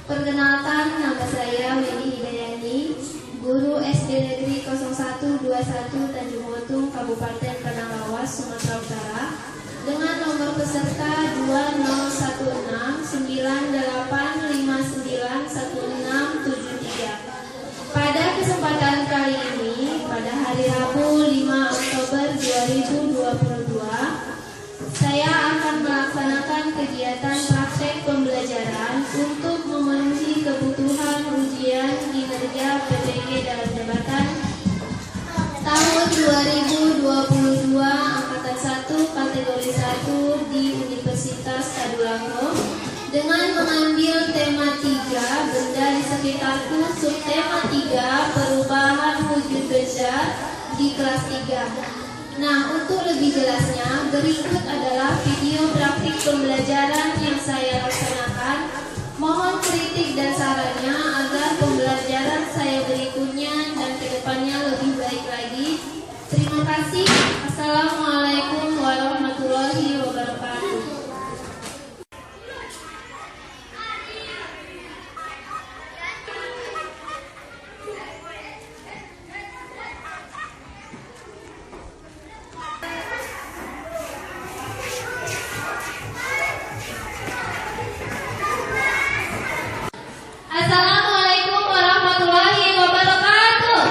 Perkenalkan, nama saya Wendy Hidayani, guru SD Negeri 0121 Tanjung Motung, Kabupaten Padang Lawas, Sumatera Utara, dengan nomor peserta 201698591673. Pada kesempatan kali ini, pada hari Rabu 5 Oktober 2022, saya akan melaksanakan kegiatan praktek pembelajaran untuk memenuhi kebutuhan ujian kinerja PTG dalam jabatan tahun 2022 Angkatan 1 kategori 1 di Universitas Tadulako dengan mengambil tema 3 benda di sekitarku, subtema 3 perubahan wujud benda di kelas 3. Nah, untuk lebih jelasnya, berikut adalah video praktik pembelajaran yang saya laksanakan. Mohon kritik dan sarannya agar pembelajaran saya berikutnya dan kedepannya lebih baik lagi. Terima kasih. Assalamualaikum warahmatullahi wabarakatuh. Assalamualaikum warahmatullahi wabarakatuh.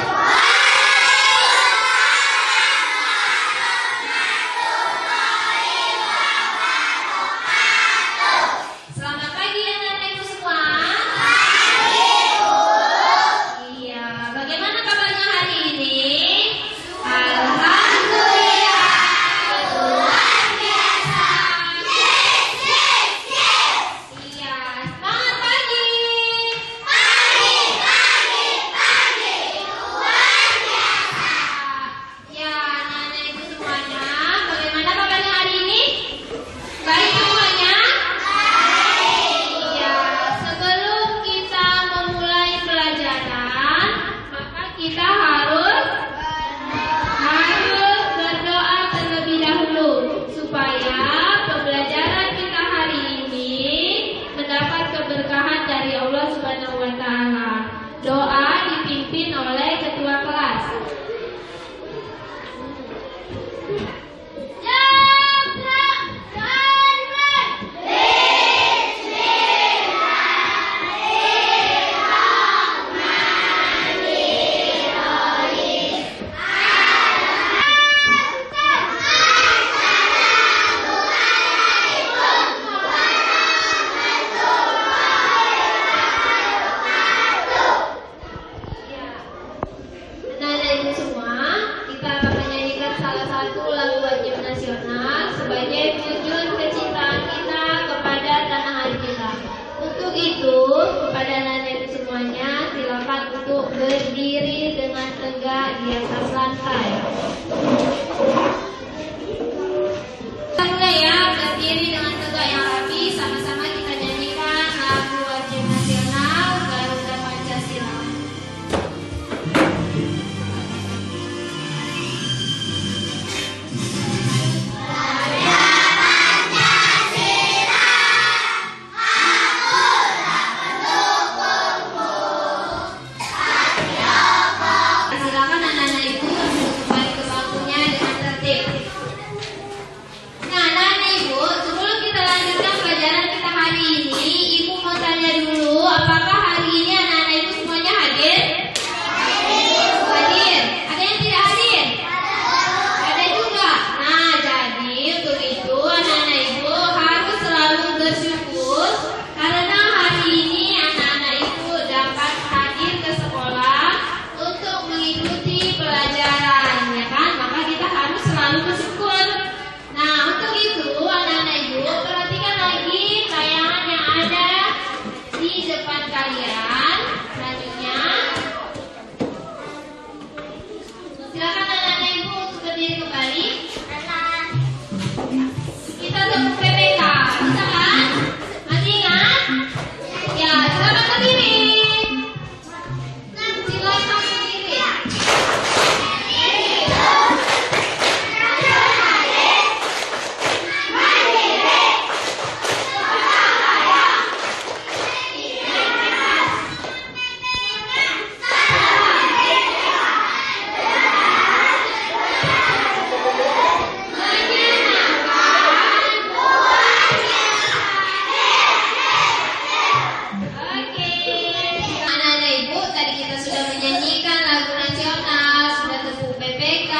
kita sudah menyanyikan lagu nasional, sudah tepuk PPK,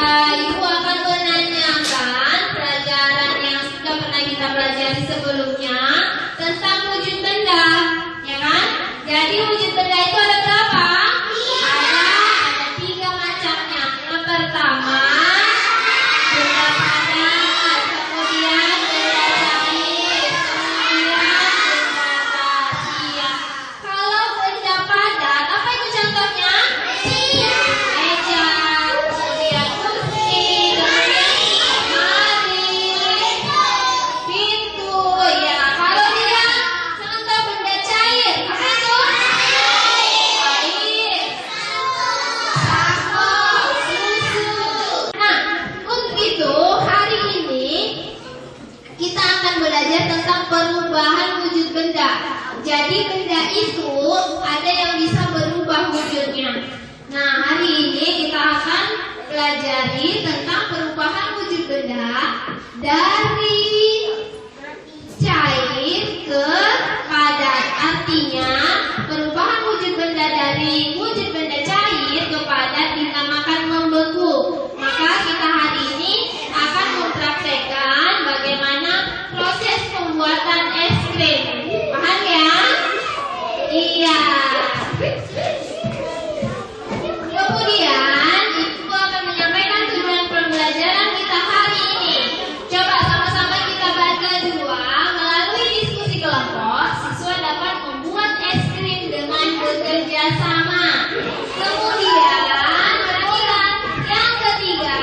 Ibu akan menanyakan pelajaran yang sudah pernah kita pelajari sebelumnya tentang wujud benda, ya kan? Jadi wujud benda itu ada berapa? Ada 3 macamnya. Yang pertama, benda padat, kemudian benda cair, kemudian benda gas. Iya. Kalau benda padat, apa itu contohnya? Meja, kemudian kursi, kemudian lemari, pintu. Ya, kalau dia contoh benda cair, apa itu? Air, sampo, susu. Nah, untuk itu hari ini kita akan belajar tentang perubahan wujud benda. Jadi benda itu ada yang bisa berubah wujudnya. Nah, hari ini kita akan pelajari tentang perubahan wujud benda dari cair ke padat. Artinya perubahan wujud benda dari wujud benda cair ke padat dinamakan membeku. Maka kita hari ini akan mempraktekkan bagaimana proses pembuatan es krim. Paham ya? Iya. Kemudian Ibu akan menyampaikan tujuan pembelajaran kita hari ini. Coba sama-sama kita baca dua. Melalui diskusi kelompok, siswa dapat membuat es krim dengan bekerja sama. Kemudian perhatikan yang ketiga,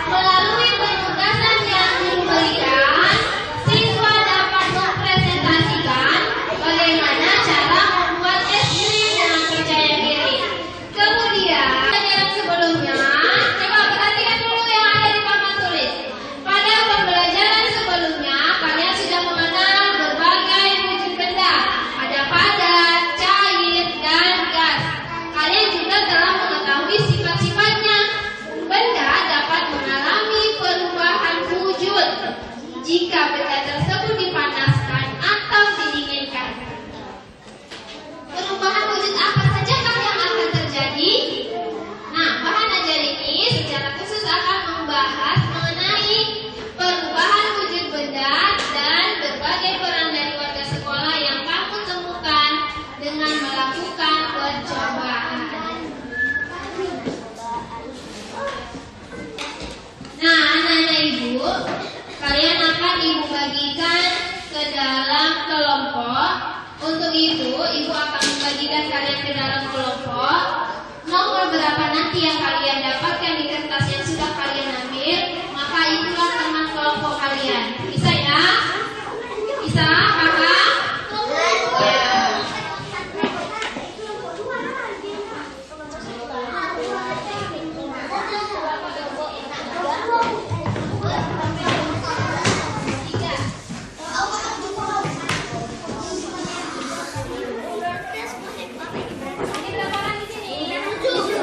melalui penugasan yang guru berikan, siswa dapat mempresentasikan bagaimana cara membuat es krim dengan percaya diri. Kemudian pelajaran sebelumnya, coba perhatikan dulu yang ada di papan tulis. Pada pembelajaran sebelumnya, kalian sudah mengenal berbagai wujud benda. Ada padat, cair, dan gas. Kalian juga telah mengetahui sifat-sifatnya. Benda dapat mengalami perubahan wujud jika benda tersebut dipanaskan atau didinginkan. Perubahan wujud apa sajakah yang akan terjadi? Nah, bahan ajar ini secara khusus akan membahas mengenai perubahan wujud benda dan berbagai peran dari warga sekolah yang kamu temukan dengan melakukan percobaan. Nah, anak-anak Ibu, kalian akan Ibu bagikan ke dalam kelompok. Untuk itu, Ibu akan membagikan kalian ke dalam kelompok. Nomor berapa nanti yang kalian dapatkan di kertas yang sudah kalian ambil, maka itulah teman kelompok kalian. Bisa ya? Bisa, kakak? Ya. Ini berapa orang di sini? 7.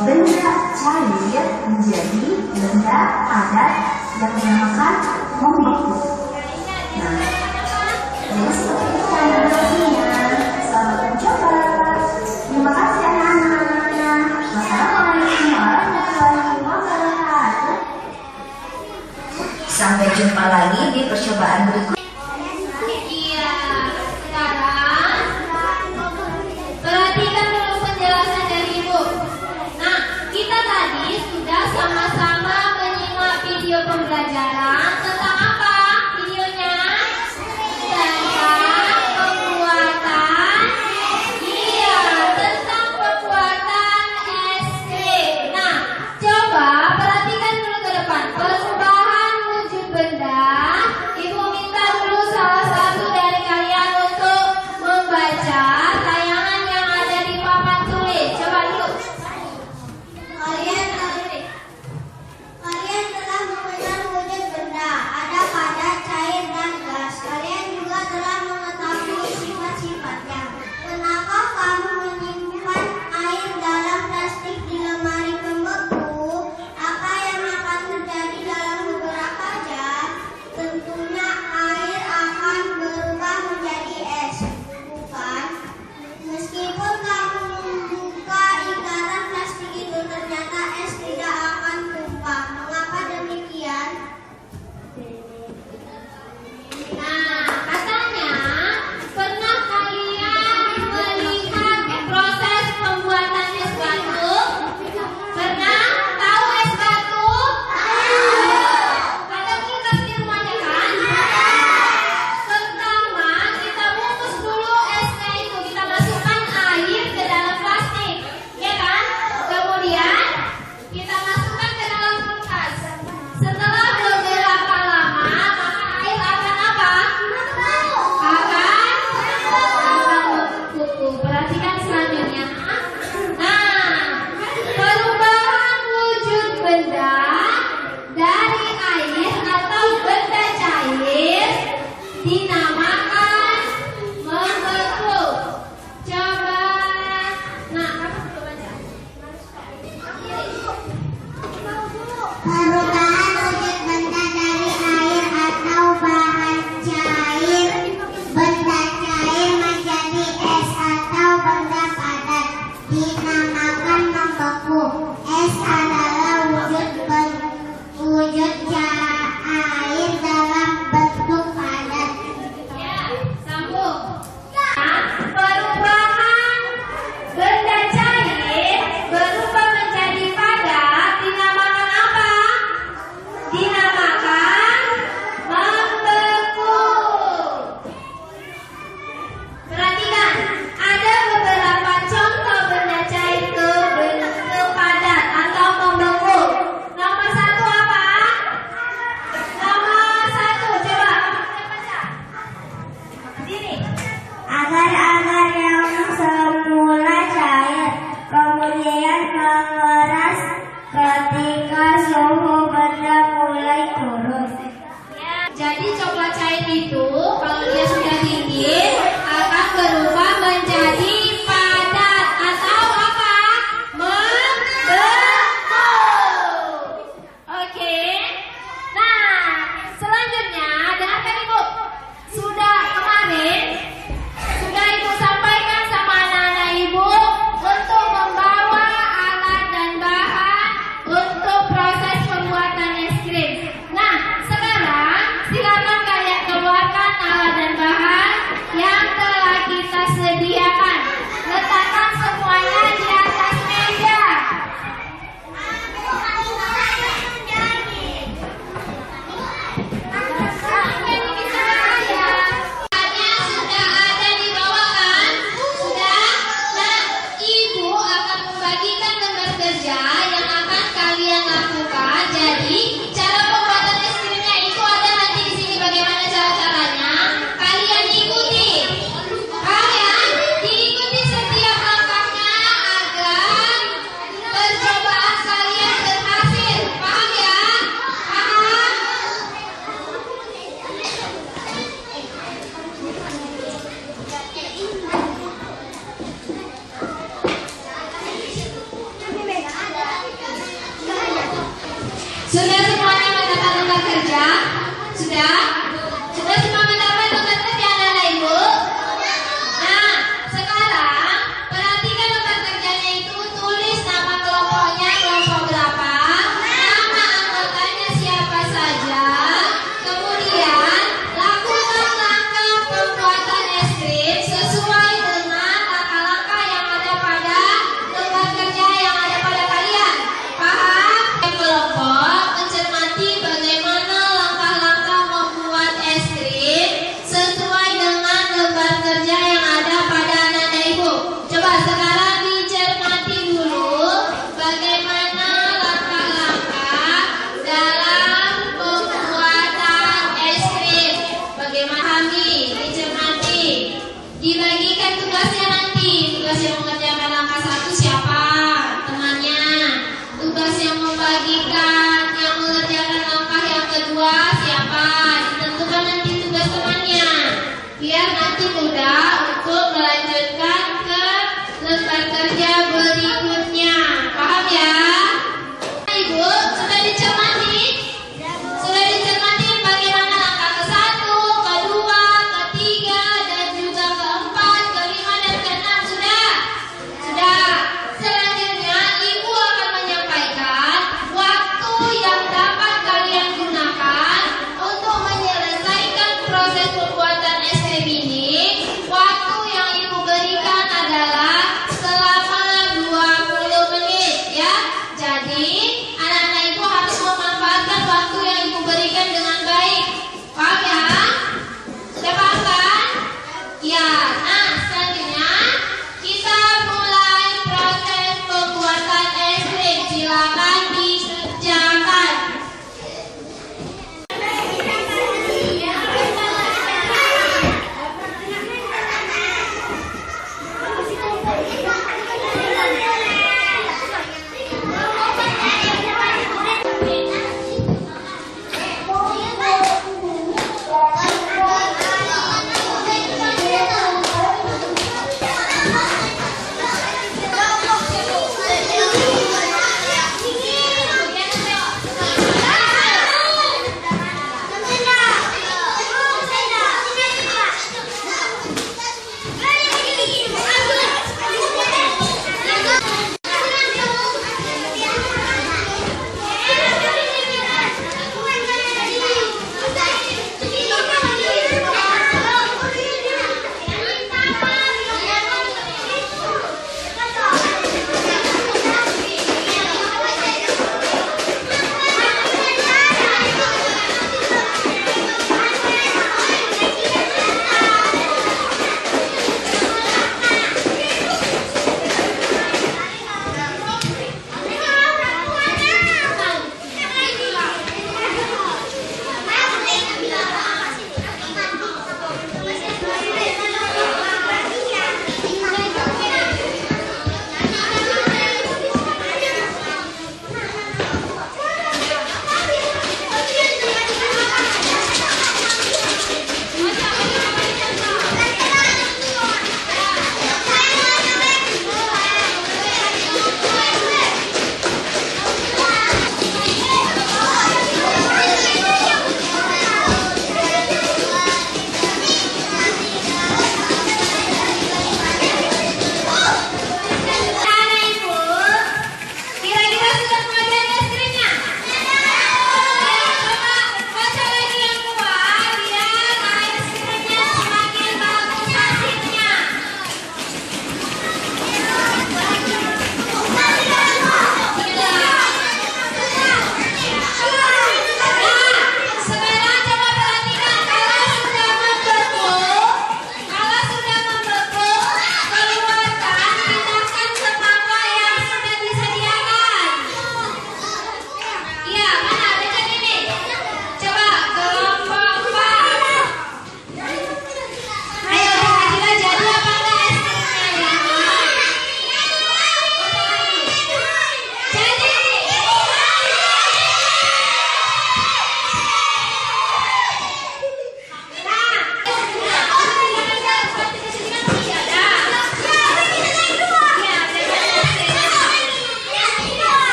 benda cair menjadi benda padat yang dinamakan membeku. Nah, jadi seperti itu cara mengatasinya. Selamat mencoba. Terima kasih anak-anak. Wassalamualaikum warahmatullahi wabarakatuh. Sampai jumpa lagi di percobaan berikutnya. Iya, sekarang perhatikan dulu penjelasan dari Ibu. Nah, kita tadi sudah sama-sama menyimak video pembelajaran tentang apa videonya? Tentang pembuatan, iya, tentang pembuatan es krim. Nah, coba perhatikan dulu ke depan. Perubahan wujud benda. Ibu minta dulu salah satu dari kalian untuk membaca tayangan yang ada di papan tulis. Coba dulu. Kalian telah mengenal wujud benda, ada padat, cair, dan gas. Kalian juga telah mengetahui sifat-sifatnya. Kenapa kamu menyimpan air dalam plastik di lemari pembeku? Apa yang akan terjadi dalam beberapa jam? Tentunya air akan berubah menjadi es, bukan? Meskipun kamu membuka ikatan plastik itu, ternyata es tidak akan tumpah. Mengapa demikian? Nah, katanya pernah kalian melihat proses pembuatan es batu? Pernah? Tahu es batu? Ada kulkas di rumahnya kan? Pertama kita bungkus dulu esnya itu, kita masukkan air ke dalam plastik, ya kan? Kemudian kita masukkan ke dalam kulkas. Setelah beberapa lama, maka air akan apa? Akan membeku. Perhatikan selanjutnya. Nah, perubahan wujud benda dari air atau benda cair dinamakan membeku. Coba. Nah, kamu coba baca. Perubahan wujud benda dari air atau bahan cair, benda cair menjadi es atau benda padat dinamakan membeku. Es adalah wujud air dalam bentuk padat. Ya, sambung. Nah, perubahan benda cair berubah menjadi padat dinamakan apa? Dinamakan membeku. Perhatikan, ada beberapa contoh benda cair ke padat. Sudah semuanya mendapat lembar kerja? Sudah? Sudah semua mendapat lembar kerja anak-anak ibu? Nah, sekarang perhatikan lembar kerjanya itu, tulis nama kelompoknya, kelompok berapa, nama anggotanya siapa saja, kemudian lakukan langkah pembuatan es krim sesuai dengan langkah-langkah yang ada pada lembar kerja yang ada pada kalian. Paham? Kelompok mencermati bagaimana langkah-langkah membuat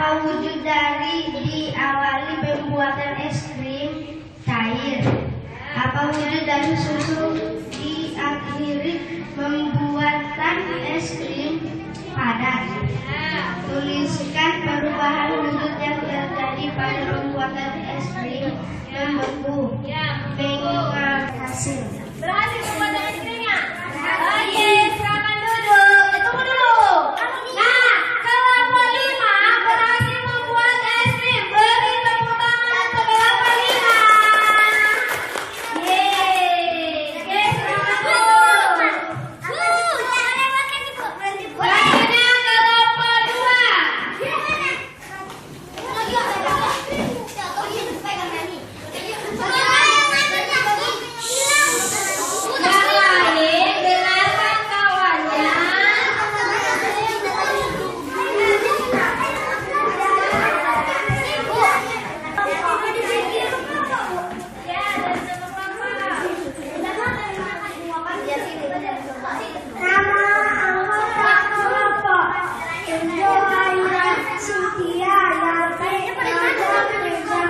Apa wujud dari diawali pembuatan es krim cair? Apa wujud dari susu diakhiri pembuatan es krim padat? Tuliskan perubahan wujud yang terjadi pada pembuatan es krim membeku. Bengkel hasil. Berhasil pembuatan es krimnya? Oke, silakan duduk. Tunggu dulu. Nah, kelompok 5 berhasil membuat es krim. Beri tepuk tangan untuk kelompok 5. Yeay. Oke, silakan duduk. Selanjutnya kelompok 2. Yang lain dengarkan kawannya. Nama anggota kelompok Johaira Cynthia Yati Reza.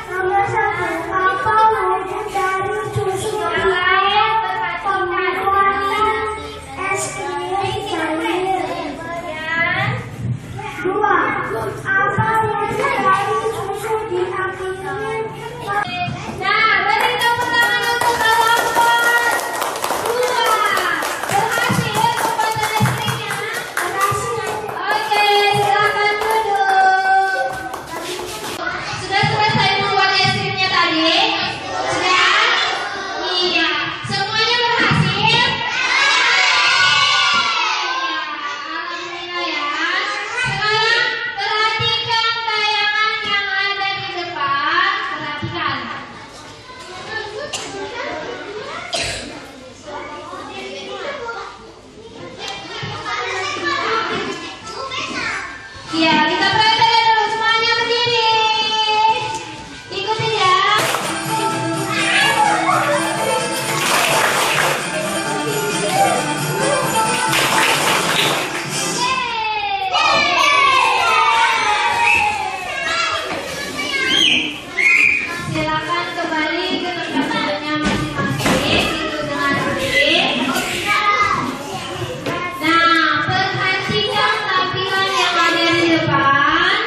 Nomor 1. Apa wujud dari susu pembuatan es krim cair? 2. Apa wujud dari susu diakhiri? Nah, beri tepuk tangan untuk kelompok 2. Berhasil pembuatan es krimnya? Berhasil. Oke, silakan duduk. Sudah selesai membuat es krimnya tadi? Sudah? Iya. Semuanya berhasil? Iya. Alhamdulillah ya. Sekarang perhatikan tayangan yang ada di depan. Perhatikan. Iya, kita perhatikan dulu semuanya berdiri. Ikutin ya. Silakan kembali ke tempatnya masing-masing. Itu dengan berdiri. Nah, perhatikan tampilan yang ada di depan.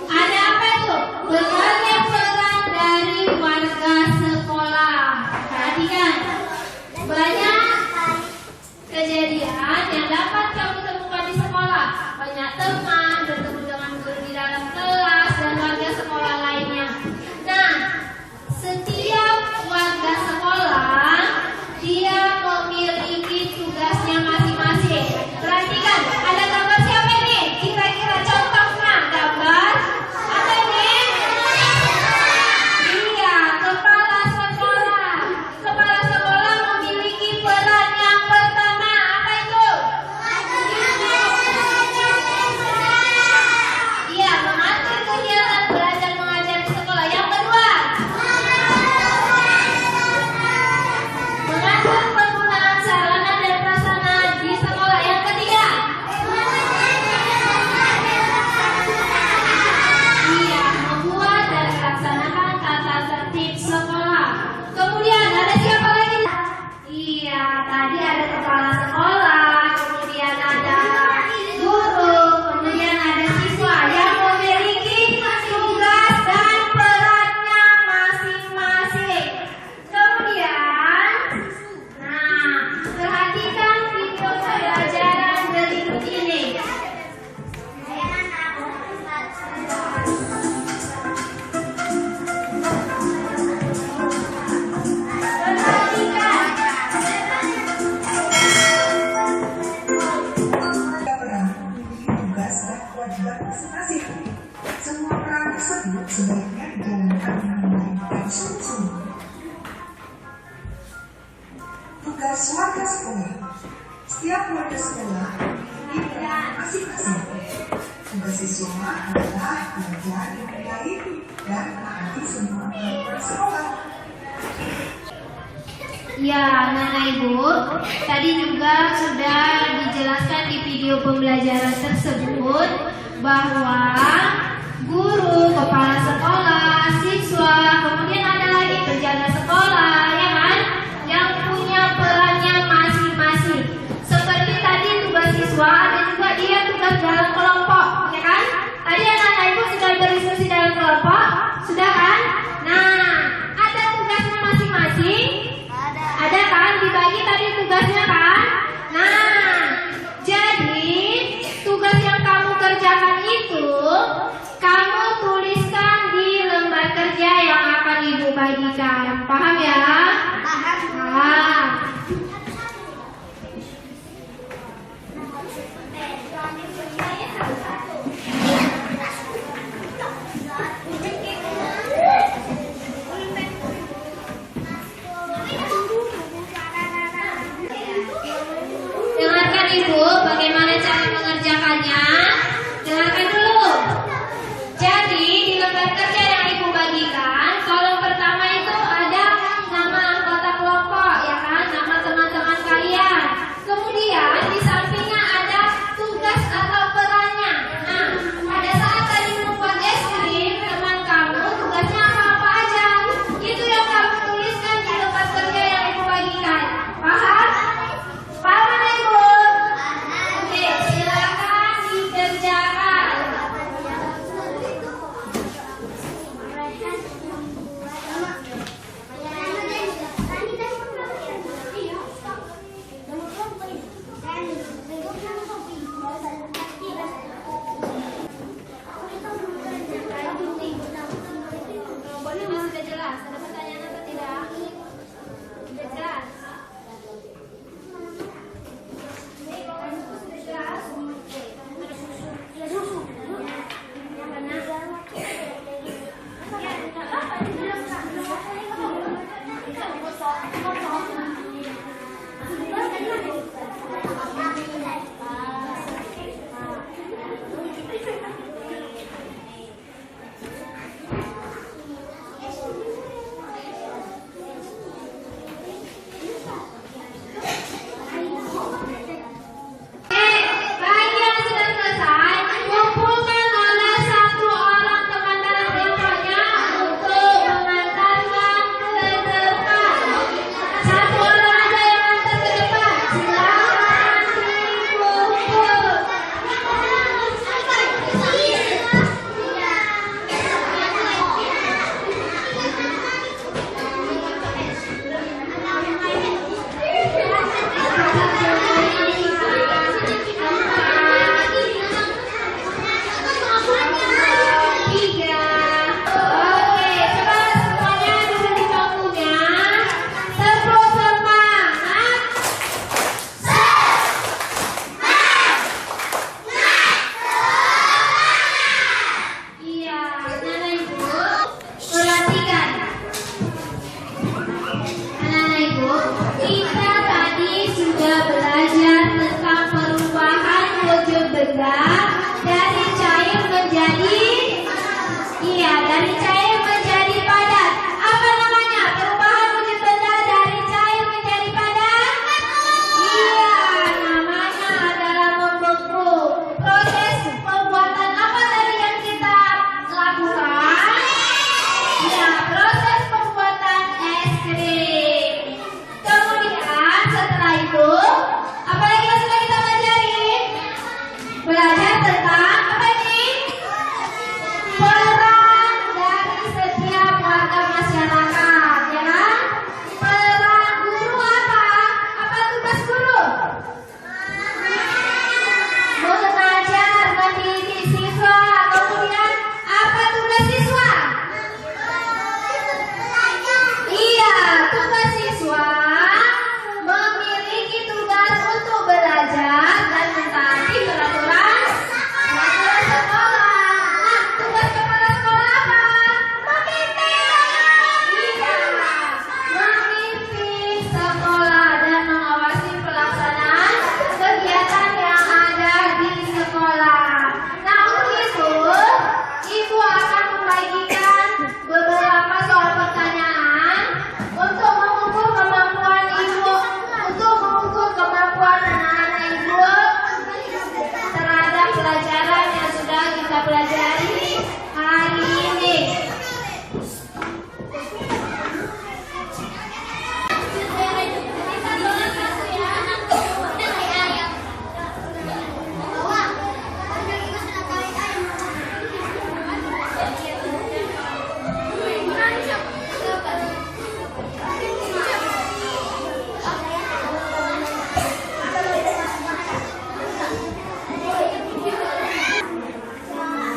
Ada apa itu? Berbagai peran dari warga sekolah. Perhatikan. Banyak kejadian yang dapat kamu temukan di sekolah. Banyak teman, bertemu dengan guru di dalam kelas, dan warga sekolah lainnya. Nah, setiap warga sekolah, dia memiliki tugasnya masing-masing. Perhatikan, ada gambar siapa ini? Kira-kira contohnya gambar apa ini? Iya, kepala sekolah. Kepala sekolah memiliki peran yang pertama. Apa itu? Iya, mengatur kegiatan belajar mengajar di sekolah. Yang kedua, mengatur penggunaan sarana dan prasarana di sekolah. Yang ketiga, iya, membuat dan melaksanakan tata tertib sekolah. Kemudian ada siapa lagi? Iya, tadi ada kepala sekolah, kemudian ada guru, kemudian ada siswa yang memiliki tugas dan perannya masing-masing. Kemudian, nah, perhatikan video pembelajaran berikut ini. peran memiliki tugas dan kewajiban masing-masing. Semua peran tersebut sebaiknya dijalankan dengan baik dan sungguh-sungguh. Tugas warga sekolah. Setiap warga sekolah memiliki peran masing-masing. Tugas siswa adalah belajar dengan baik dan menaati semua peraturan sekolah. Ya, Nana Ibu, tadi juga sudah dijelaskan di video pembelajaran tersebut bahwa guru, kepala sekolah, siswa, kemudian ada lagi penjaga sekolah, ya kan, yang punya perannya masing-masing. Seperti tadi tugas siswa, ada juga dia tugas dalam kelompok, ya kan? Tadi anak-anak ibu sudah berdiskusi dalam kelompok, sudah kan? Nah, ada tugasnya masing-masing. Ada kan? Dibagi tadi tugasnya kan? Nah, jadi tugas yang kamu kerjakan itu kamu tuliskan di lembar kerja yang akan ibu bagikan. Paham ya? Paham. Dengarkan ibu, bagaimana cara mengerjakannya? Dengarkan dulu. Jadi di lembar kerja yang ibu bagikan, kolom pertama itu ada nama anggota kelompok, ya kan, nama teman-teman kalian. Kemudian di sampingnya ada tugas atau perannya. Nah,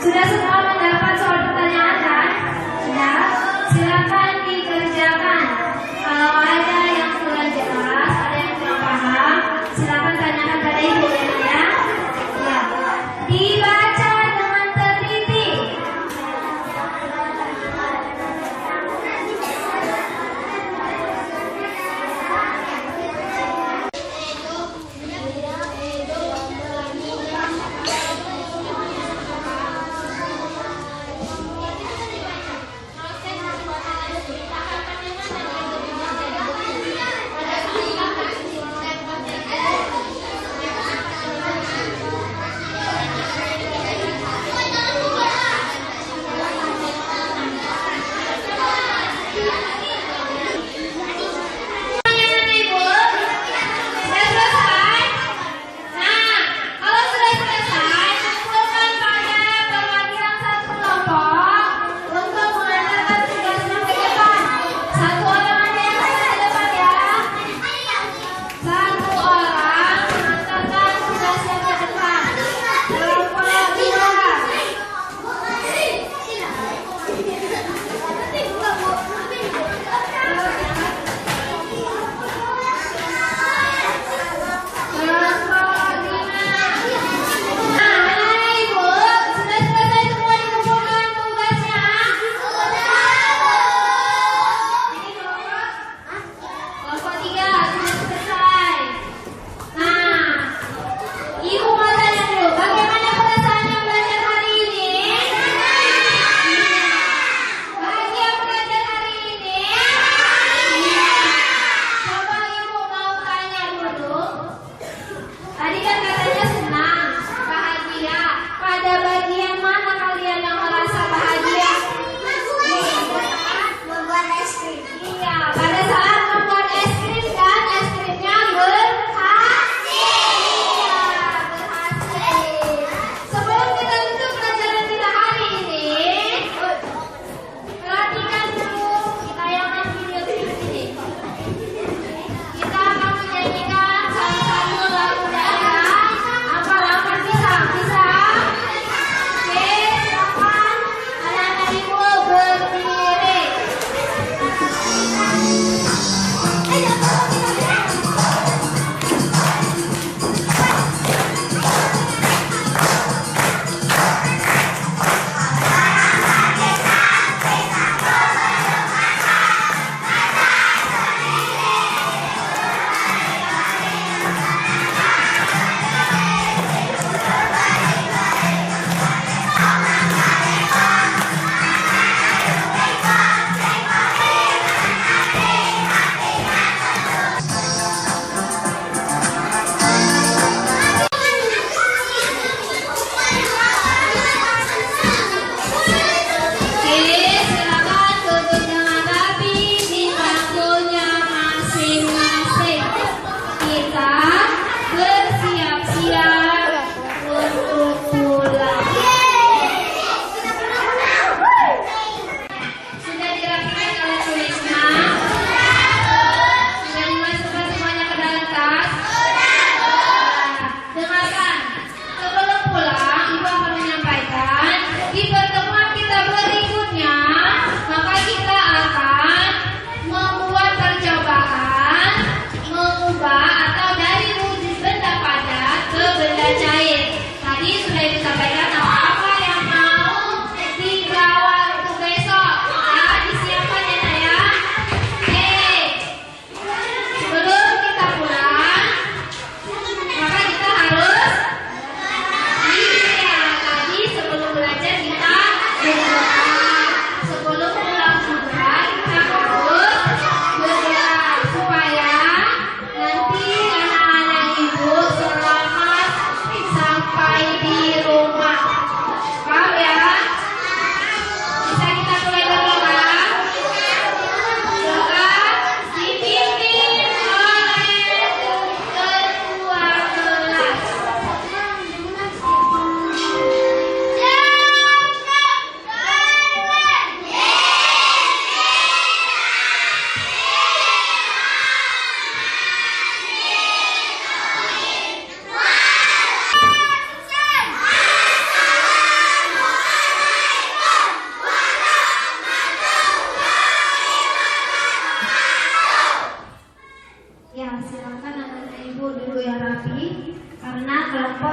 Sudah semua mendapat soal pertanyaan kan? Sudah? Silakan dikerjakan. Kalau ada yang kurang jelas, ada yang kurang paham, silakan tanyakan pada ibu ya. Ya. Dibaca dengan teliti.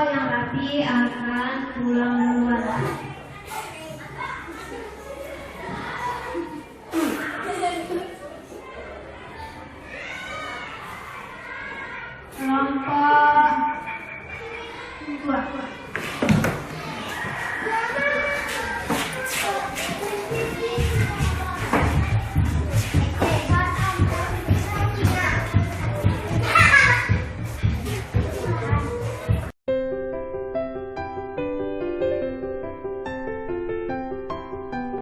Kelompok yang rapi akan pulang duluan. Kelompok 2.